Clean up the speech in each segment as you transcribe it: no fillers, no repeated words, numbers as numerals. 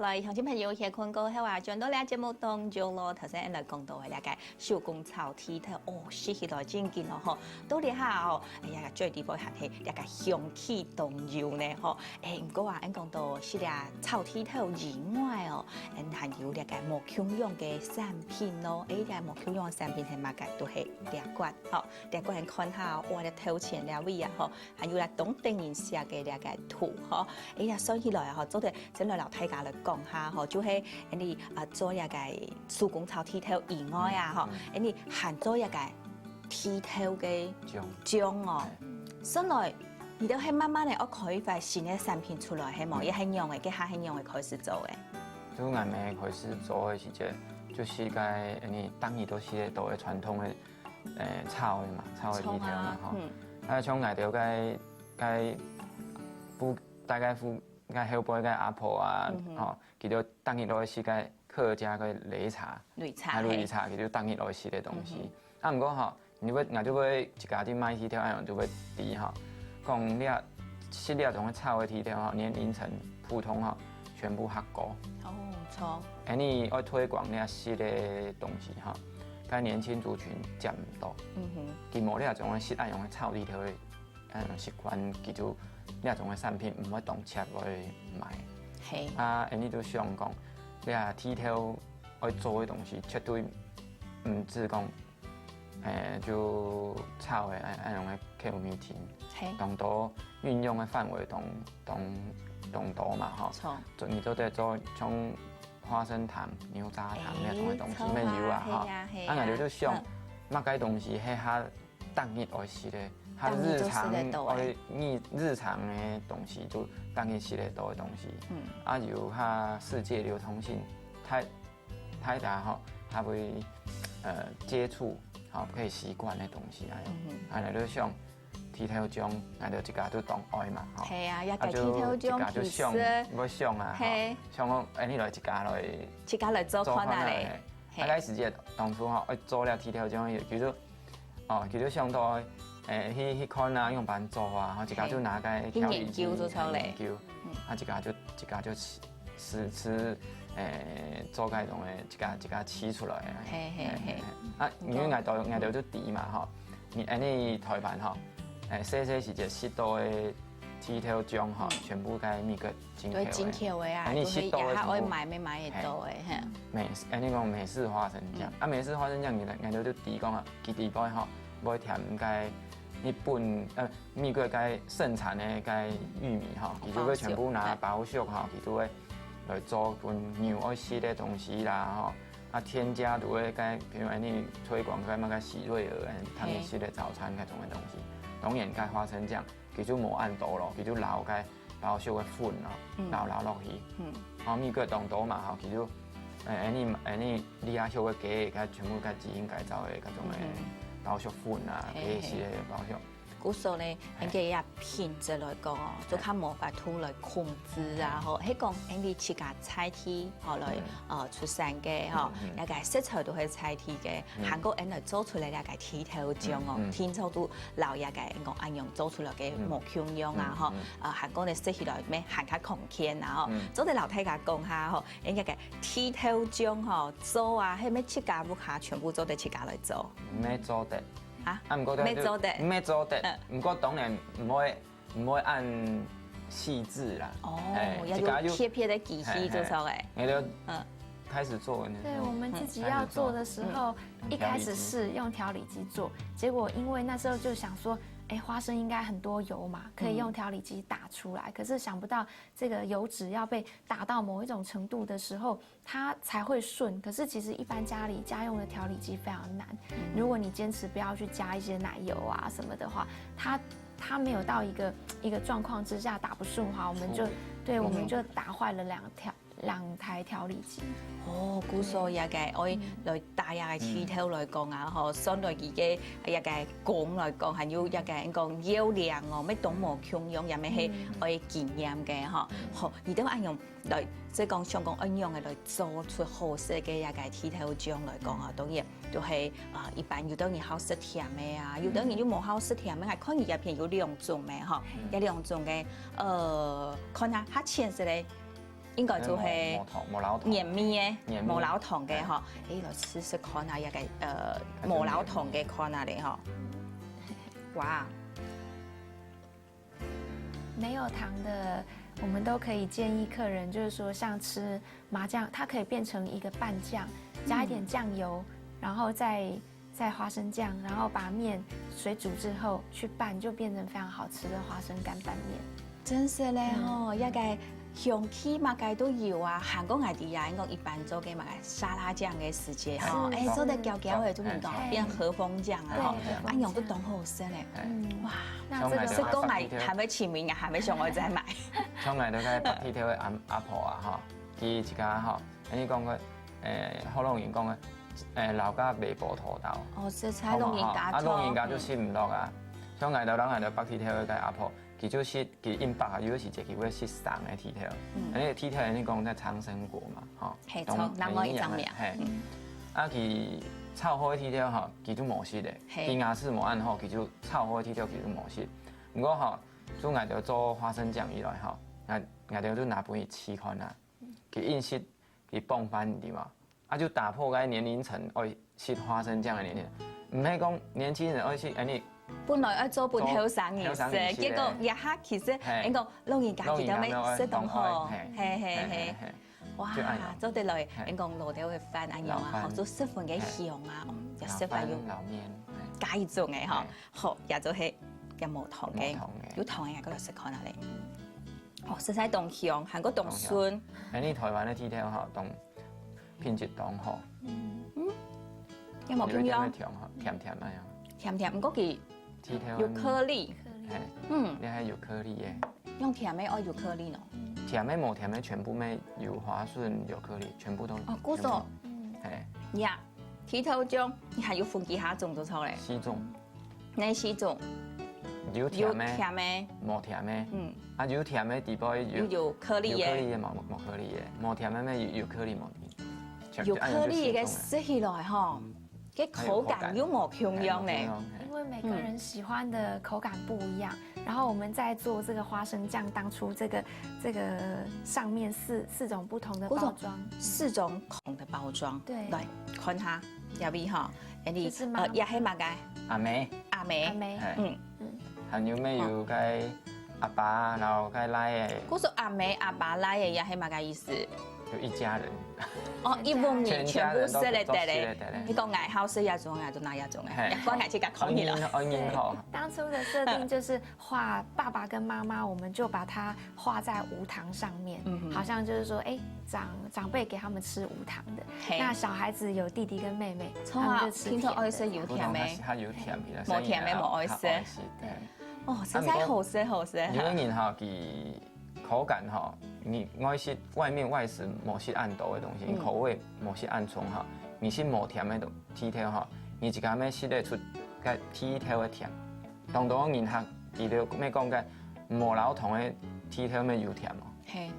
来乡亲朋友，遐困过后啊，转到咱节目当中咯。头先来讲到的那个手工草剃头，哦，说起来真紧哦吼。到底下哦，哎呀，最地方还是那个香气动油呢吼。不过啊，俺讲到是俩草剃头以外哦，还有那个木腔用的产品咯。那木腔用的产品係乜嘅？都係掠骨吼，掠骨人看下哇，咧頭前兩位啊吼，還有啦東定人寫嘅那個圖吼。呀，說起來啊，做啲真來老太家來講下吼，就係你做一個手工草剃頭以外啊吼，你還做一個剃頭嘅漿哦。所以你都係慢慢嚟，我開發新嘅產品出來，係冇也係用嘅，嘅下係用嘅開始做嘅。就俺們開始做嘅時節，就是個你當年都是都係傳統嘅草嘅嘛，草嘅剃頭嘛吼。像俺哋個不大概個後輩個阿婆啊，吼，佢就當年都是個客家個擂茶，擂茶，佢就當年都是嘅東西。啊，唔過吼，你要俺就要一家啲買剃頭，按樣就要啲吼，講你啊，是你啊種嘅草嘅剃頭吼，年齡層普通吼，全部合過。哦，錯。你要推廣呢一些嘅東西吼，甲年輕族群接唔到。佢冇呢一種嘅識愛用嘅草剃頭嘅習慣，佢就。呢種嘅產品唔會當切來賣。啊，你都想講，你啊剃頭愛做嘅東西，絕對唔止講就草嘅嗰種嘅 community， 當多運用嘅範圍當多嘛嗬。你都得做像花生糖、牛軋糖呢種嘅東西，咩油啊嗬。啊，我就想乜嘅東西係較當日愛食嘅。他日常日常的東西就當然食得到的東西，啊有它世界流通性太大吼，他會接觸好可以習慣的東西啊，啊就像剃頭漿，啊就一家都當愛嘛，吼，係啊，一家剃頭漿其實要想啊，像我你來一家來做看下嚟，大概時節當初吼，做了剃頭漿，叫做想到。去看啊，用板做啊，然後一家就拿個調理機研究，啊一家就吃做嗰種嘅一家起出來啊。啊，因為我哋都底嘛吼，你台灣吼，細時隻適度嘅剃頭漿吼，全部該咪個進口嘅。對，進口嘅啊，你適度嘅，可以買得到嘅嚇。你講美式花生醬，啊美式花生醬我哋都底講啊，佢底部吼，唔填該。日本美國嘅盛產嘅嘅玉米吼，佢就會全部拿包熟吼，佢就會來做份牛愛食嘅東西啦吼，啊添加都會嘅，譬如你推廣嘅乜嘅喜瑞兒他們食嘅早餐嗰種嘅東西，當然嘅花生醬，佢就冇按度咯，佢就撈嘅包熟嘅粉咯，撈落去，啊美國當多嘛吼，佢就你亞洲嘅雞，佢全部嘅基因改造嘅嗰種嘅。包熟粉啊，這些包熟。古時候咧，人家品質來講哦，就較無法度來控制啊，吼，迄講人哋自家採剃，吼來出產嘅吼，一個色彩都係採剃嘅，韓國人來做出來一個剃頭漿哦，天朝都老一個講按用做出來嘅木腔樣啊，吼，韓國咧食起來咩韓國孔天啊，吼，做啲老太家講下吼，人家嘅剃頭漿吼做啊，係咩自家屋下全部做得自家來做，咩做得？啊，唔做得，唔過當然唔會按細緻啦。哦，要用撇的機器做出來。你就開始做。對，我們自己要做的時候，一開始是用調理機做，結果因為那時候就想說，花生應該很多油嘛，可以用調理機打出來。可是想不到這個油脂要被打到某一種程度的時候，它才會順。可是其實一般家裡家用的調理機非常難。如果你堅持不要去加一些奶油啊什麼的話，它沒有到一個狀況之下打不順的話，我們就打壞了兩台調理機。哦，古所以嘅我來大嘅剃頭來講啊，嗬，相對自己一個講來講，係要一個人講要量哦，咩懂無強用，又咩係我經驗嘅嗬，好，而都按用來即係講想講按用嘅來做出好食嘅一個剃頭醬來講啊，當然就係一般有啲人好食甜嘅啊，有啲人又冇好食甜嘅，係看佢入邊有兩種嘅嗬，有兩種嘅，看下它淺色咧。应该就係黏面嘅無老糖嘅嗬，誒來試試看下一個無老糖嘅看下嚟嗬，哇！沒有糖的，我們都可以建議客人，就是說像吃麻醬，它可以變成一個拌醬，加一點醬油，然後再花生醬，然後把麵水煮之後去拌，就變成非常好吃的花生乾拌麵。真是咧嗬，一個香氣嘛嘅都有啊，韓國外地啊，應該一般做嘅嘛沙拉醬嘅時節嗬，誒做得膠膠嘅做唔到，變和風醬啊嗬，啊用都當好食咧，哇！那這個食講係係咪前面啊，係咪上我再買？像我哋嘅白鐵條嘅阿婆啊嗬，佢一家嗬，你講嘅好多人講嘅老家未播土豆，哦，食菜老人家啊老人家都食唔到啊，像我哋人係白鐵條嘅阿婆。佢就食佢印白啊，有時就佢會食生嘅鐵條，嗰啲鐵條你講在長生果嘛，嚇，係從南澳一張面，係，啊佢炒好嘅鐵條嚇，佢都冇食嘅，佢牙齒冇按好，佢就炒好嘅鐵條佢都冇食。不過嚇，做我哋做花生醬以來嚇，我哋都拿俾佢試看啦，佢認識佢幫翻啲嘛，啊就打破嗰年齡層愛食花生醬嘅年齡，唔係講年輕人愛食誒本來要做半後生意思，結果一刻其實應該老人家其實咪識當好，係，哇！做得來應該老掉去飯啊樣啊，學做食飯嘅香啊，就食飯要加一種嘅嗬，好，也就係有無糖嘅，有糖嘅嗰度食看下嚟，哦，食晒凍香，韓國凍酸，喺呢台灣嘅鐵條嗬，凍品質當好，有冇咁樣？甜甜啊樣，甜甜，唔過佢。有顆粒，你係有顆粒嘅。用甜的愛有顆粒咯。甜的冇甜的全部咩有滑順有顆粒，全部都。哦，估咗。係。呀，鐵條醬你係要分幾下種做出嚟？四種。哪四種？有甜的。甜的。冇甜的。啊，有甜的地包有顆粒嘅。有顆粒嘅冇顆粒嘅，冇甜的咩有顆粒冇。有顆粒嘅食起來嗬，嘅口感有冇同樣咧？因為每個人喜歡的口感不一樣，然後我們在做這個花生醬，當初這個上面四種不同的包裝，4種不同的包裝，對，來看下入邊哈，人哋也係乜嘅？阿妹，還有咩有個阿爸，然後個奶嘅。嗰個阿妹阿爸奶嘅也係乜嘅意思？就一家人。哦，一碗面全部食嚟得咧，你講愛好食一種啊，就哪一種嘅？光愛去甲講你了。當初的設定就是畫爸爸跟媽媽，我們就把它畫在無糖上面，好像就是說，長輩給他們吃無糖的，那小孩子有弟弟跟妹妹，他們就吃甜的。愛食有甜咩？冇甜咩冇愛食。哦，實在好食好食。有個人哈，佢口感哈。你愛食外面外食冇食按豆嘅東西，你口味冇食按重哈，你食冇甜嘅鐵條哈，你一家咩食得出個鐵條嘅甜。當當人客佢哋咩講嘅無老糖嘅鐵條咩有甜哦，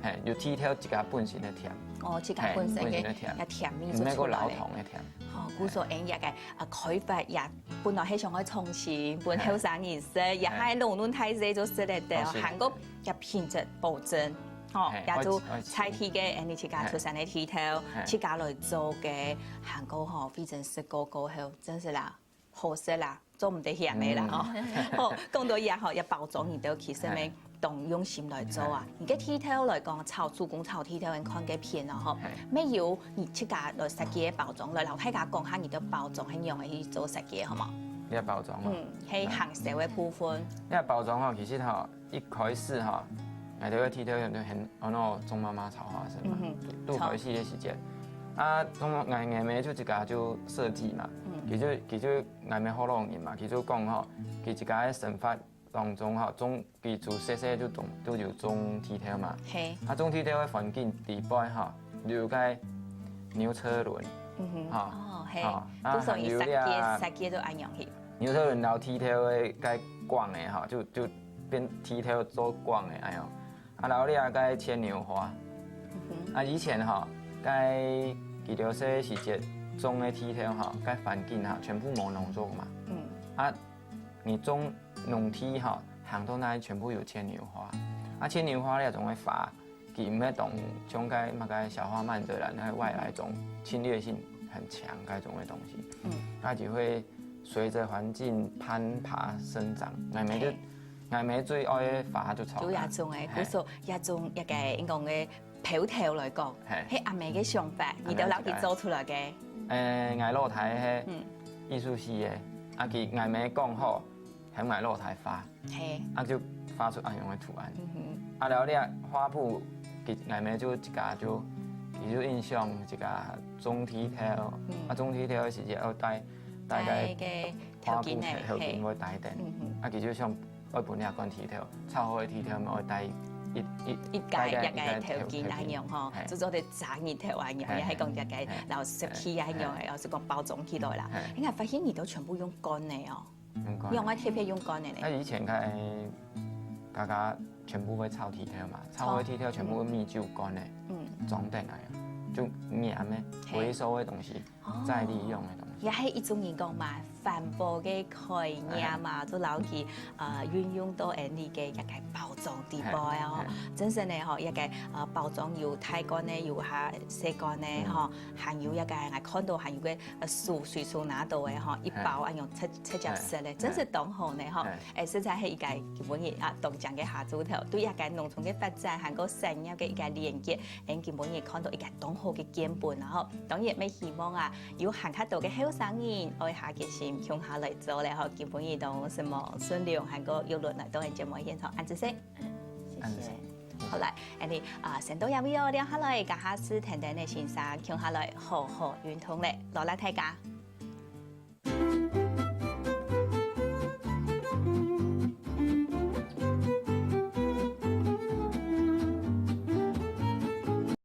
係有鐵條一家本身嘅甜。哦，自家本身嘅甜味唔係個老糖嘅甜。哦，估咗人日嘅開發也本來係上去從前本後生意食，也係農論太細就食得到，韓國嘅品質保證。哦，也做菜鐵嘅，你自家出產嘅鐵條，自家來做嘅韓國嗬，非常食個好，真係啦，好食啦，做唔得鹹嘅啦嗬。好，講到嘢嗬，一包裝而都其實咪動用心來做啊。而家鐵條來講，炒主攻炒鐵條，人看嘅片啊嗬，咩要你自家來設計嘅包裝，來留睇下講下你嘅包裝係用嚟去做設計好冇？呢個包裝係行銷嘅部分。呢個包裝嗬，其實嗬一開始嗬。我哋個鐵條就很鍾媽媽炒花生嘛，都開始嘅時間。啊，我咪就一家就設計嘛，佢就我咪好多人嘛，佢就講嗬，佢一家嘅生活當中嗬，佢做細細都有種鐵條嘛。係。啊，種鐵條嘅環境地背嗬，有個牛車輪。哦，係。都屬於設計都按樣去。牛車輪然後鐵條嘅個廣嘅嗬，就變鐵條做廣嘅按樣。啊，然後你啊，個牽牛花，啊以前哈，個佢條細時節種嘅鐵條哈，個環境哈，全部冇農作嘛。啊，你種農地哈，行到那裡全部有牽牛花，啊牽牛花咧仲會發，佮唔要动种该嘛该消化慢的人，那外来种侵略性很强该种的东西，它就会随着环境攀爬生长，艾梅最爱发就草。就亚种诶，比如说亚种一个应讲嘅苗条来讲，係阿妹嘅想法，而到攞佢做出來嘅。艾露台迄艺術系嘅，啊佢艾梅講好，喺艾露台發，啊就發出安樣嘅圖案。啊了你花圃，佢艾梅就一家就，佢就印象一家總體條，啊總體條是要大概花圃條件會大一點，啊佢就想。我本嚟講體條，炒好嘅體條咪我帶一屆條件那樣嗬，做咗啲炸熱條那樣，又係講一屆，然後食起那樣嘅，又是講包裝起來啦。應該發現你都全部用乾嘅哦，用啊貼片用乾嘅咧。那以前大家全部會炒體條嘛，炒好嘅體條全部米酒乾嘅，裝定嚟，就棉嘅回收嘅東西，再利用嘅東西。也係一種人講嘛，環保嘅概念嘛，都攞去運用到你嘅一個包裝地步啊！真正嘅嗬，一個包裝要太乾咧，要下細乾咧，嗬，還有一個我看到還有個樹隨處拿到嘅嗬，一包一樣七隻色咧，真是當好咧嗬！實在係一個基本嘅動靜嘅下組頭，對一個農村嘅發展，還有產業嘅一個連結，基本嘅看到一個當好嘅根本啊！嗬，當然咩希望啊，要行得到嘅後生人，愛下嘅心向下嚟做咧，嗬，基本移動什麼順利，還有有輪來到節目現場，安子謝，謝謝。好來，你成都有冇有聊下來，家下是聽聽嘅先生，向下來好好運動咧，落嚟睇下。